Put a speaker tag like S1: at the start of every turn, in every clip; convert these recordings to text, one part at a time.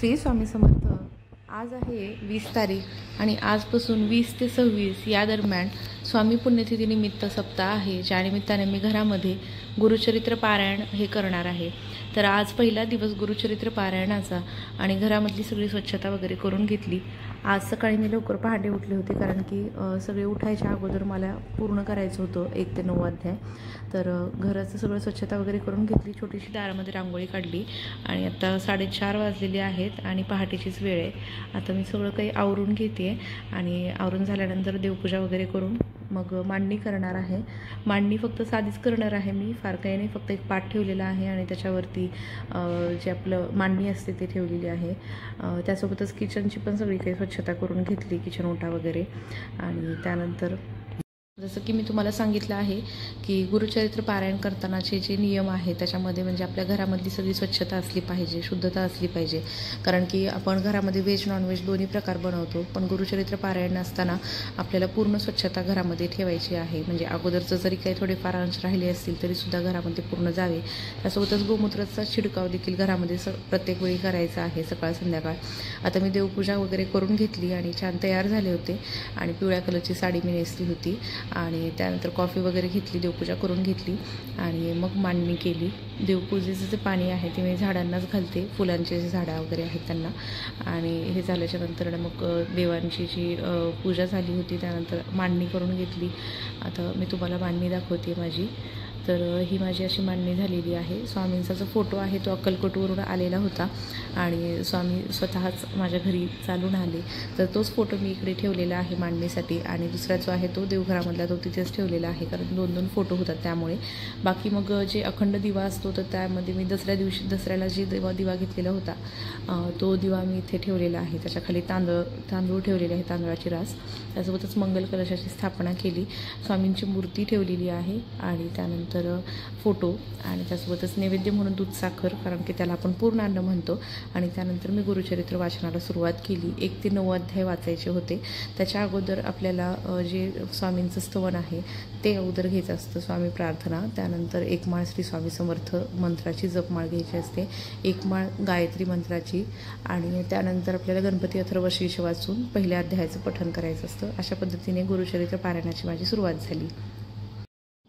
S1: श्री स्वामी समर्थ। आज आहे 20 तारीख आणि आजपासून 20 ते 26 या दरम्यान स्वामी पुण्यतिथीनिमित्त सप्ताह आहे, ज्या निमित्ताने मी घरामध्ये गुरुचरित्र पारायण हे करणार आहे। तर आज पहिला दिवस गुरुचरित्र पारायणाचा आणि घरामधली सगळी स्वच्छता वगैरे करून घेतली। आज सकाळी मी लवकर पहाटे उठले होते, कारण की सगळे उठायच्या अगोदर मला पूर्ण करायचं होतं 1 ते 9 अध्याय। तर घराचं सगळं स्वच्छता वगैरे करून घेतली, छोटीशी दारामध्ये रांगोळी काढली आणि आता 4:30 वाजलेले आहेत आणि पहाटेचीच वेळ आहे। आता मी सगळं काही आवरून घेते आणि आवरून झाल्यानंतर देवपूजा वगैरे करून मग मांडणी करणार आहे। मांडणी फक्त साधीच करणार आहे मी, फार काही नाही, फक्त एक पाट ठेवलेला आहे आणि त्याच्यावरती जे आपलं मांडणी असते ते ठेवलेली आहे। त्यासोबतच किचनची पण सगळी काही स्वच्छता करून घेतली, किचन ओटा वगैरे। आणि त्यानंतर जसं की मी तुम्हाला सांगितलं आहे की गुरुचरित्र पारायण करतानाचे जे नियम आहेत त्याच्यामध्ये म्हणजे आपल्या घरामधली सगळी स्वच्छता असली पाहिजे, शुद्धता असली पाहिजे। कारण की आपण घरामध्ये व्हेज नॉनव्हेज दोन्ही प्रकार बनवतो, पण गुरुचरित्र पारायण असताना आपल्याला पूर्ण स्वच्छता घरामध्ये ठेवायची आहे। म्हणजे अगोदरचं जरी काही थोडेफार अंश राहिले असतील तरीसुद्धा घरामध्ये पूर्ण जावे। त्यासोबतच गोमूत्राचा छिडकाव देखील घरामध्ये प्रत्येक वेळी करायचा आहे, सकाळ संध्याकाळ। आता मी देवपूजा वगैरे करून घेतली आणि छान तयार झाले होते आणि पिवळ्या कलरची साडी मी नेसली होती आणि त्यानंतर कॉफी वगैरे घेतली, देवपूजा करून घेतली आणि मग मांडणी केली। देवपूजेचं जे पाणी आहे ते मी झाडांनाच घालते, फुलांचे जे झाडं वगैरे आहेत त्यांना। आणि हे झाल्याच्या नंतर मग देवांची जी पूजा झाली होती त्यानंतर मांडणी करून घेतली। आता मी तुम्हाला मांडणी दाखवते माझी। तर ही माझी अशी मांडणी झालेली आहे। स्वामींचा जो फोटो आहे तो अक्कलकोटवरून आलेला होता आणि स्वामी स्वतःच माझ्या घरी चालून आले, तर तोच फोटो मी इकडे ठेवलेला आहे मांडणीसाठी। आणि दुसरा जो आहे तो देवघरामधला तो तिथेच ठेवलेला आहे, कारण 2-2 फोटो होतात त्यामुळे। बाकी मग जे अखंड दिवा असतो तर त्यामध्ये मी दसऱ्याला जे दिवा घेतलेला होता तो दिवा मी इथे ठेवलेला आहे। त्याच्या खाली तांदूळ ठेवलेले आहे, तांदळाची रास। त्यासोबतच मंगल कलशाची स्थापना केली, स्वामींची मूर्ती ठेवलेली आहे आणि त्यानंतर फोटो आणि त्यासोबतच नैवेद्य म्हणून दूध साखर, कारण की त्याला आपण पूर्ण अन्न म्हणतो। आणि त्यानंतर मी गुरुचरित्र वाचनाला सुरुवात केली। 1 ते 9 अध्याय वाचायचे होते। त्याच्या अगोदर आपल्याला जे स्वामींचं स्तवन आहे ते अगोदर घ्यायचं असतं, स्वामी प्रार्थना। त्यानंतर 1 माळ श्री स्वामी समर्थ मंत्राची जपमाळ घ्यायची असते, 1 माळ गायत्री मंत्राची आणि त्यानंतर आपल्याला गणपती अथर्वशीर्ष वाचून पहिल्या अध्यायाचं पठण करायचं असतं। अशा पद्धतीने गुरुचरित्र पारायणाची माझी सुरुवात झाली।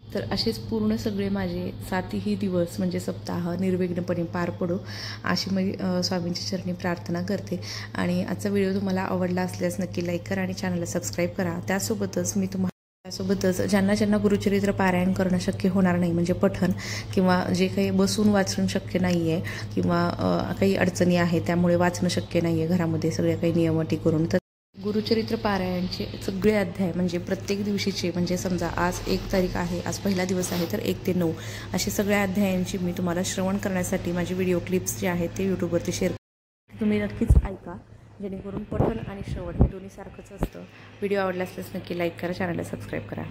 S1: तर असेच पूर्ण सगळे माझे 7ही दिवस म्हणजे सप्ताह निर्विघ्नपणे पार पडो अशी मी स्वामींच्या चरणी प्रार्थना करते। आणि आजचा व्हिडिओ तुम्हाला आवडला असल्यास नक्की लाईक करा आणि चॅनलला सबस्क्राईब करा। त्यासोबतच ज्यांना गुरुचरित्र पारायण करणं शक्य होणार नाही, म्हणजे पठण किंवा जे काही बसून वाचणं शक्य नाही आहे किंवा काही अडचणी आहेत त्यामुळे वाचणं शक्य नाही आहे घरामध्ये सगळ्या काही नियम अटी करून, तर गुरुचरित्र पारायणचे सगळे अध्याय म्हणजे प्रत्येक दिवशीचे, म्हणजे समजा आज 1 तारीख आहे, आज पहिला दिवस आहे, तर 1 ते 9 असे सगळ्या अध्यायांची मी तुम्हाला श्रवण करण्यासाठी माझे व्हिडिओ क्लिप्स जे आहेत ते यूट्यूबवरती शेअर करते, तुम्ही नक्कीच ऐका, जेणेकरून पठण आणि श्रवण हे दोन्ही सारखंच असतं। व्हिडिओ आवडला असल्यास नक्की लाईक करा, चॅनलला सबस्क्राईब करा।